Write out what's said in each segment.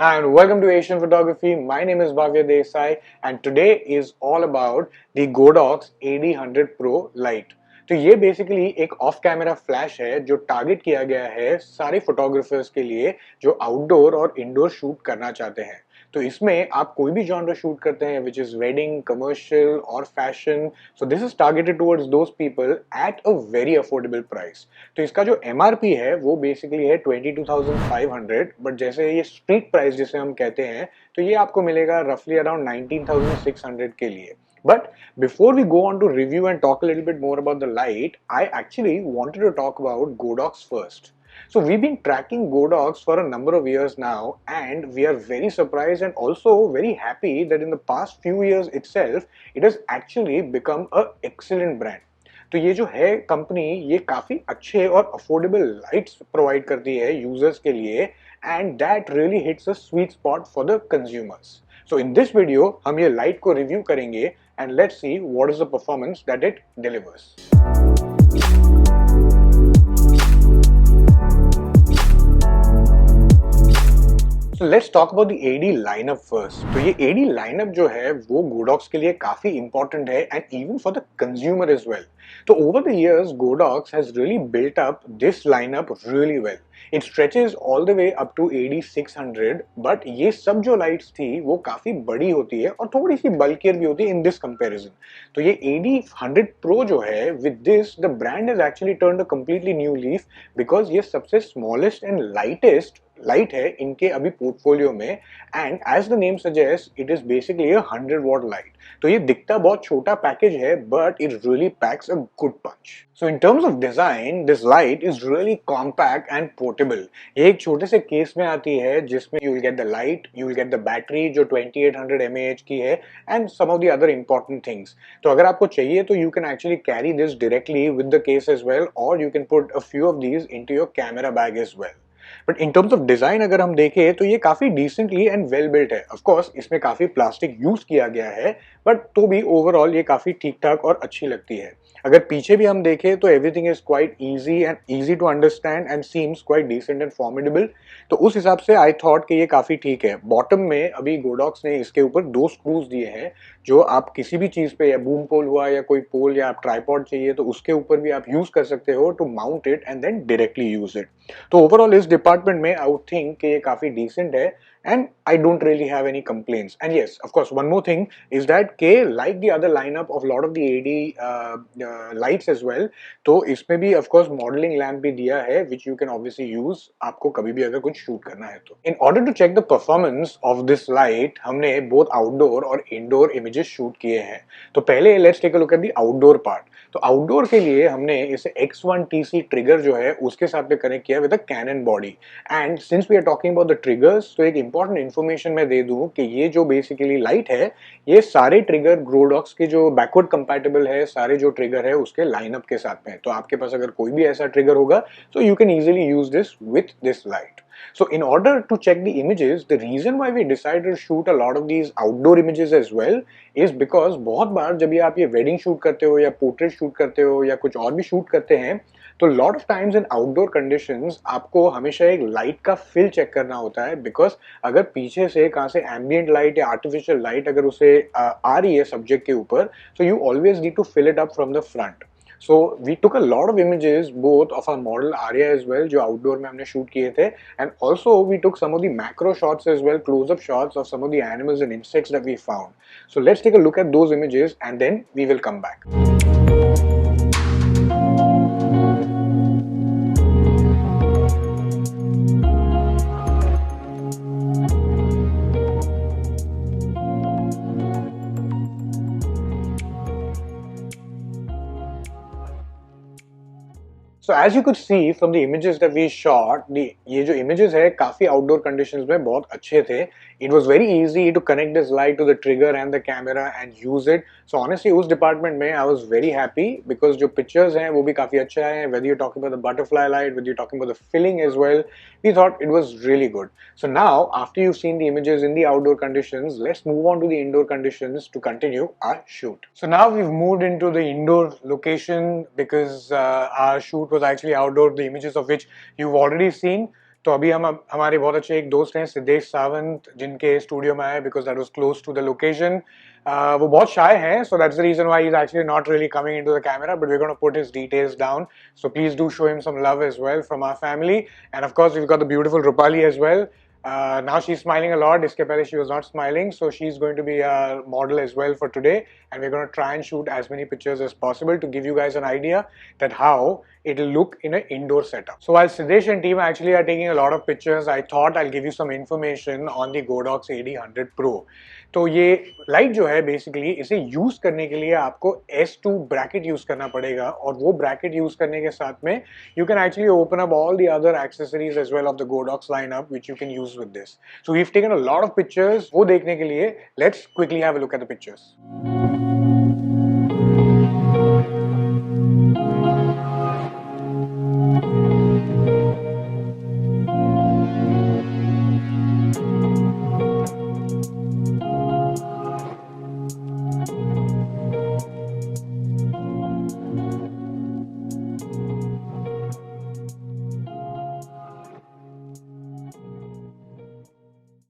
Hi and welcome to Asian Photography. My name is Bhavya Desai and today is all about the GODOX AD100 Pro Lite. तो ये basically एक of camera flash है जो target किया गया है सारे फोटोग्राफर्स के लिए जो आउटडोर और इंडोर शूट करना चाहते हैं। तो इसमें आप कोई भी जॉनर शूट करते हैं विच इज वेडिंग, कमर्शियल और fashion, so this is targeted towards those people at a very affordable price. तो इसका जो एमआरपी है वो बेसिकली है 22,500, बट जैसे ये स्ट्रीट प्राइस जिसे हम कहते हैं तो ये आपको मिलेगा रफली अराउंड 19,600 के लिए। But before we go on to review and talk a little bit more about the light, I actually wanted to talk about GODOX first. So we've been tracking GODOX for a number of years now, and we are very surprised and also very happy that in the past few years itself, it has actually become an excellent brand. तो ये जो है company ये काफी अच्छे और affordable lights provide करती है यूजर्स के लिए, and that really hits a sweet spot for the consumers. So in this video हम ये लाइट को रिव्यू करेंगे and let's see what is the performance that it delivers. So let's talk about the AD lineup first. तो ये AD lineup जो है वो GODOX के लिए काफी important है and even for the consumer as well. तो over the years GODOX has really built up this lineup really well. It stretches all the way up to AD600, but ये सब जो lights थी वो काफी बड़ी होती है और थोड़ी सी bulkier भी होती है in this comparison. तो ये AD100 Pro जो है with this the brand has actually turned a completely new leaf because ये सबसे smallest and lightest लाइट है इनके अभी पोर्टफोलियो में, and as the name suggest it is basically a 100 watt light. तो ये दिखता बहुत छोटा पैकेज है but it really packs a good punch. So in terms of design this light is really compact and portable. ये एक छोटे से केस में आती है जिसमें you will get the light, you will get the battery जो 2800 mAh की है and some of the other important things. तो अगर आपको चाहिए तो you can actually carry this directly with the case as well, और you can put a few of these into your camera bag as well. But in terms of design अगर हम देखें तो ये काफी डिसेंटली एंड वेल बिल्ट है। Of course इसमें काफी प्लास्टिक यूज किया गया है बट तो भी ओवरऑल ये काफी ठीक ठाक और अच्छी लगती है। अगर पीछे भी हम देखें तो everything is quite easy to understand and seems quite decent and formidable. तो उस हिसाब से आई थॉट कि ये काफी ठीक है। बॉटम में अभी गोडॉक्स ने इसके ऊपर 2 स्क्रूज दिए हैं जो आप किसी भी चीज पे, या बूम पोल हुआ या कोई पोल या आप ट्राइपॉड चाहिए तो उसके ऊपर भी आप यूज कर सकते हो to mount it and then directly use it. तो ओवरऑल इस डिपार्टमेंट में आई वुड थिंक कि ये काफी डिसेंट है and I don't really have any complaints. And yes, of course, one more thing is that like the other lineup of lot of the AD lights as well, तो इसमें भी of course modeling lamp भी दिया है which you can obviously use आपको कभी भी अगर कुछ shoot करना है तो। In order to check the performance of this light, हमने both outdoor और indoor images shoot किए हैं। तो पहले let's take a look at the outdoor part। तो आउटडोर के लिए हमने इसे X1TC ट्रिगर जो है उसके साथ में कनेक्ट किया with a Canon body. And since we are talking about the triggers, तो एक इंपॉर्टेंट इन्फॉर्मेशन मैं दे दूं कि ये जो बेसिकली लाइट है ये सारे ट्रिगर गोडॉक्स के जो बैकवर्ड कंपैटिबल है, सारे जो ट्रिगर है उसके लाइनअप के साथ में। तो आपके पास अगर कोई भी ऐसा ट्रिगर होगा तो you can easily use this with this light. So in order to check the images, the reason why we decided to shoot a lot of these outdoor images as well is because बहुत बार जब ये आप ये wedding shoot करते हो या portrait shoot करते हो या कुछ और भी शूट करते हैं तो lot of times in outdoor conditions आपको हमेशा एक लाइट का फिल चेक करना होता है, बिकॉज अगर पीछे से कहाँ से एम्बियंट लाइट या आर्टिफिशियल लाइट अगर उसे आ रही है सब्जेक्ट के ऊपर, so you always need to fill it up from the front. So we took a lot of images both of our model Arya as well जो outdoor में हमने shoot किए थे, and also we took some of the macro shots as well, close-up shots of some of the animals and insects that we found. So let's take a look at those images and then we will come back. So as you could see from the images that we shot, ये जो images है काफी outdoor conditions में बहुत अच्छे थे. It was very easy to connect this light to the trigger and the camera and use it. So honestly उस department में I was very happy because जो pictures हैं वो भी काफी अच्छा है. Whether you're talking about the butterfly light, whether you're talking about the filling as well, we thought it was really good. So now after you've seen the images in the outdoor conditions, let's move on to the indoor conditions to continue our shoot. So now we've moved into the indoor location because our shoot was actually outdoor, the images of which you've already seen. तो अभी हम हमारे बहुत अच्छे एक दोस्त हैं सिद्धेश सावंत, जिनके स्टूडियो में आए because that was close to the location. वो बहुत शाय हैं, so that's the reason why he's actually not really coming into the camera, but we're going to put his details down, so please do show him some love as well from our family. And of course we've got the beautiful Rupali as well. Now she's smiling a lot. Iske pehle she was not smiling, so she's going to be a model as well for today, and we're going to try and shoot as many pictures as possible to give you guys an idea that how it'll look in an indoor setup. So while Siddesh and team actually are taking a lot of pictures, I thought I'll give you some information on the GODOX AD100 Pro. तो ये light जो है basically इसे use करने के लिए आपको S2 bracket use करना पड़ेगा, और वो ब्रैकेट यूज करने के साथ में you can actually open up all the other accessories as well of the GODOX lineup which you can use with this. So we've taken a lot of pictures. वो देखने के लिए let's quickly have a look at the pictures.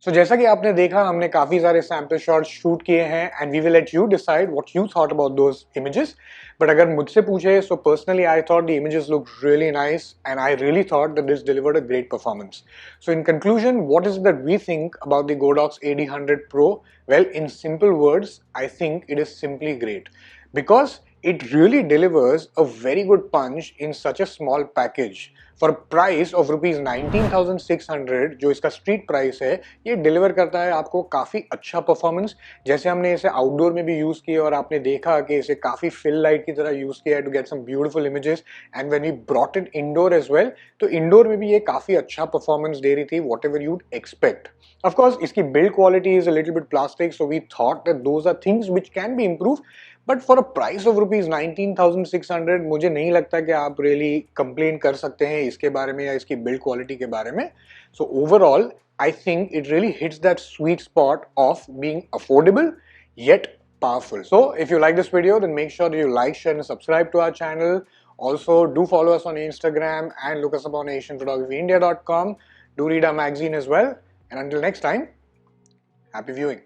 So, जैसा कि आपने देखा हमने काफी सारे सैम्पल शॉट्स शूट किए हैं, and we will let you decide what you thought about those images. But अगर मुझसे पूछे, so personally I thought the images look really nice, and I really thought that this delivered a great performance. So in conclusion, what is that we think about the GODOX AD100 Pro? Well, in simple words, I think it is simply great because it really delivers a very good punch in such a small package. For a price of rupees 19,600, जो इसका street price है, ये deliver करता है आपको काफ़ी अच्छा performance. जैसे हमने इसे आउटडोर में भी यूज़ किया और आपने देखा कि इसे काफ़ी फिल लाइट की तरह यूज़ किया है to get some beautiful images, and when we brought it indoor as well, तो इंडोर में भी ये काफ़ी अच्छा परफॉर्मेंस दे रही थी, whatever you'd expect. Of course, इसकी build quality is a little bit plastic, so we thought that those are things which can be improved. But for a price of rupees 19,600, मुझे नहीं लगता कि आप really complain कर सकते हैं इसके बारे में या इसकी build quality के बारे में. So overall, I think it really hits that sweet spot of being affordable yet powerful. So if you like this video, then make sure that you like, share, and subscribe to our channel. Also, do follow us on Instagram and look us up on AsianPhotographyIndia.com. Do read our magazine as well. And until next time, happy viewing.